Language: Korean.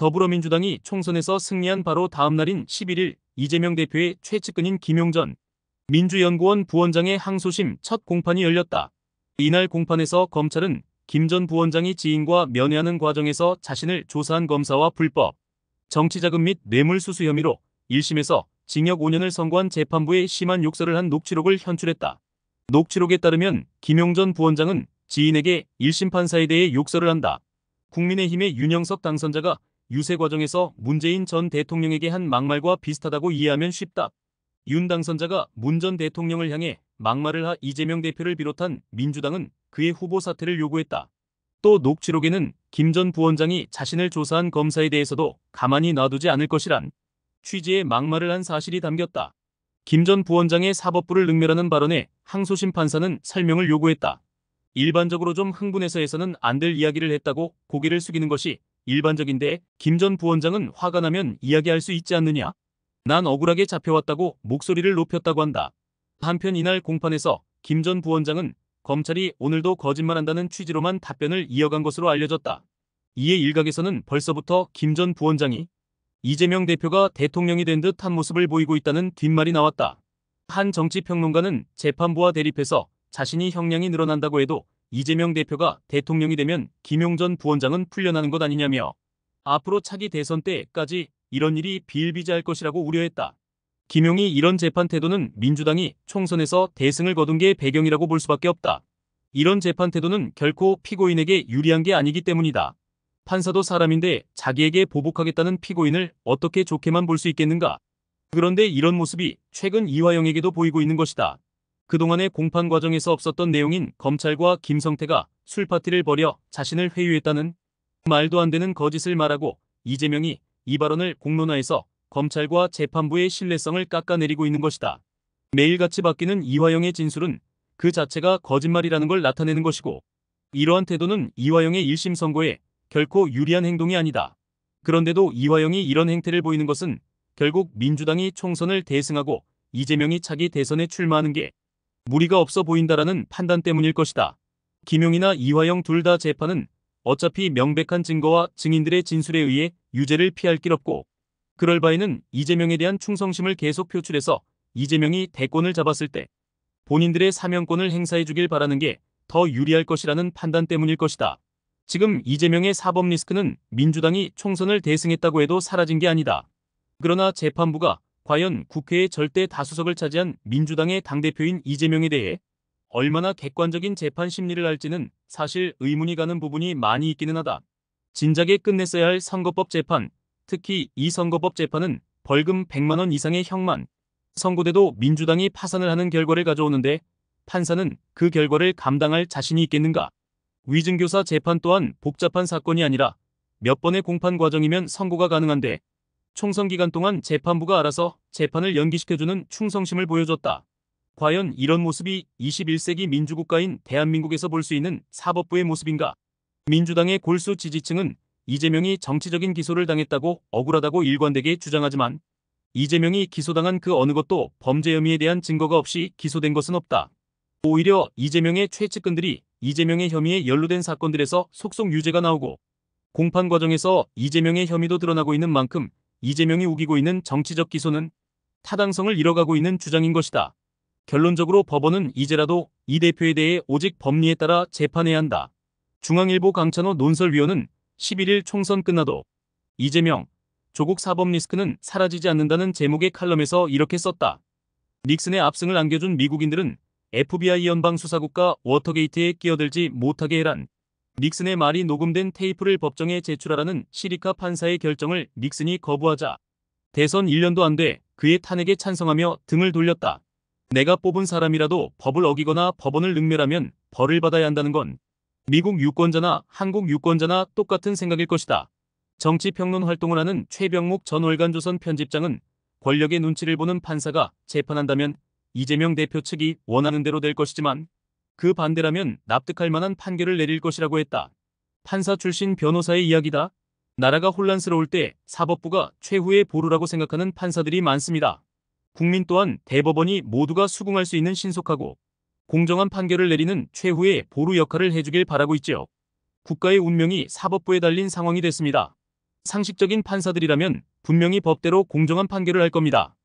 더불어민주당이 총선에서 승리한 바로 다음 날인 11일 이재명 대표의 최측근인 김용전 민주연구원 부원장의 항소심 첫 공판이 열렸다. 이날 공판에서 검찰은 김 전 부원장이 지인과 면회하는 과정에서 자신을 조사한 검사와 불법 정치자금 및 뇌물수수 혐의로 1심에서 징역 5년을 선고한 재판부에 심한 욕설을 한 녹취록을 현출했다. 녹취록에 따르면 김용전 부원장은 지인에게 1심 판사에 대해 욕설을 한다. 국민의힘의 윤영석 당선자가 유세 과정에서 문재인 전 대통령에게 한 막말과 비슷하다고 이해하면 쉽다. 윤 당선자가 문 전 대통령을 향해 막말을 하 이재명 대표를 비롯한 민주당은 그의 후보 사퇴를 요구했다. 또 녹취록에는 김 전 부원장이 자신을 조사한 검사에 대해서도 가만히 놔두지 않을 것이란 취지의 막말을 한 사실이 담겼다. 김 전 부원장의 사법부를 능멸하는 발언에 항소심 판사는 설명을 요구했다. 일반적으로 좀 흥분해서 해서는 안 될 이야기를 했다고 고개를 숙이는 것이 일반적인데 김 전 부원장은 화가 나면 이야기할 수 있지 않느냐? 난 억울하게 잡혀왔다고 목소리를 높였다고 한다. 한편 이날 공판에서 김 전 부원장은 검찰이 오늘도 거짓말한다는 취지로만 답변을 이어간 것으로 알려졌다. 이에 일각에서는 벌써부터 김 전 부원장이 이재명 대표가 대통령이 된 듯한 모습을 보이고 있다는 뒷말이 나왔다. 한 정치평론가는 재판부와 대립해서 자신이 형량이 늘어난다고 해도 이재명 대표가 대통령이 되면 김용전 부원장은 풀려나는 것 아니냐며 앞으로 차기 대선 때까지 이런 일이 비일비재할 것이라고 우려했다. 김용이 이런 재판 태도는 민주당이 총선에서 대승을 거둔 게 배경이라고 볼 수밖에 없다. 이런 재판 태도는 결코 피고인에게 유리한 게 아니기 때문이다. 판사도 사람인데 자기에게 보복하겠다는 피고인을 어떻게 좋게만 볼 수 있겠는가? 그런데 이런 모습이 최근 이화영에게도 보이고 있는 것이다. 그동안의 공판 과정에서 없었던 내용인 검찰과 김성태가 술파티를 벌여 자신을 회유했다는 말도 안 되는 거짓을 말하고 이재명이 이 발언을 공론화해서 검찰과 재판부의 신뢰성을 깎아내리고 있는 것이다. 매일같이 바뀌는 이화영의 진술은 그 자체가 거짓말이라는 걸 나타내는 것이고 이러한 태도는 이화영의 1심 선고에 결코 유리한 행동이 아니다. 그런데도 이화영이 이런 행태를 보이는 것은 결국 민주당이 총선을 대승하고 이재명이 차기 대선에 출마하는 게 무리가 없어 보인다라는 판단 때문일 것이다. 김용이나 이화영 둘 다 재판은 어차피 명백한 증거와 증인들의 진술에 의해 유죄를 피할 길 없고 그럴 바에는 이재명에 대한 충성심을 계속 표출해서 이재명이 대권을 잡았을 때 본인들의 사명권을 행사해 주길 바라는 게 더 유리할 것이라는 판단 때문일 것이다. 지금 이재명의 사법 리스크는 민주당이 총선을 대승했다고 해도 사라진 게 아니다. 그러나 재판부가 과연 국회의 절대 다수석을 차지한 민주당의 당대표인 이재명에 대해 얼마나 객관적인 재판 심리를 할지는 사실 의문이 가는 부분이 많이 있기는 하다. 진작에 끝냈어야 할 선거법 재판, 특히 이 선거법 재판은 벌금 100만 원 이상의 형만 선고돼도 민주당이 파산을 하는 결과를 가져오는데 판사는 그 결과를 감당할 자신이 있겠는가? 위증교사 재판 또한 복잡한 사건이 아니라 몇 번의 공판 과정이면 선고가 가능한데 총선 기간 동안 재판부가 알아서 재판을 연기시켜주는 충성심을 보여줬다. 과연 이런 모습이 21세기 민주국가인 대한민국에서 볼 수 있는 사법부의 모습인가? 민주당의 골수 지지층은 이재명이 정치적인 기소를 당했다고 억울하다고 일관되게 주장하지만 이재명이 기소당한 그 어느 것도 범죄 혐의에 대한 증거가 없이 기소된 것은 없다. 오히려 이재명의 최측근들이 이재명의 혐의에 연루된 사건들에서 속속 유죄가 나오고 공판 과정에서 이재명의 혐의도 드러나고 있는 만큼 이재명이 우기고 있는 정치적 기소는 타당성을 잃어가고 있는 주장인 것이다. 결론적으로 법원은 이제라도 이 대표에 대해 오직 법리에 따라 재판해야 한다. 중앙일보 강찬호 논설위원은 11일 총선 끝나도 이재명, 조국 사법 리스크는 사라지지 않는다는 제목의 칼럼에서 이렇게 썼다. 닉슨의 압승을 안겨준 미국인들은 FBI 연방수사국가 워터게이트에 끼어들지 못하게 해란. 닉슨의 말이 녹음된 테이프를 법정에 제출하라는 시리카 판사의 결정을 닉슨이 거부하자 대선 1년도 안 돼 그의 탄핵에 찬성하며 등을 돌렸다. 내가 뽑은 사람이라도 법을 어기거나 법원을 능멸하면 벌을 받아야 한다는 건 미국 유권자나 한국 유권자나 똑같은 생각일 것이다. 정치평론 활동을 하는 최병목 전 월간조선 편집장은 권력의 눈치를 보는 판사가 재판한다면 이재명 대표 측이 원하는 대로 될 것이지만 그 반대라면 납득할 만한 판결을 내릴 것이라고 했다. 판사 출신 변호사의 이야기다. 나라가 혼란스러울 때 사법부가 최후의 보루라고 생각하는 판사들이 많습니다. 국민 또한 대법원이 모두가 수긍할 수 있는 신속하고 공정한 판결을 내리는 최후의 보루 역할을 해주길 바라고 있지요. 국가의 운명이 사법부에 달린 상황이 됐습니다. 상식적인 판사들이라면 분명히 법대로 공정한 판결을 할 겁니다.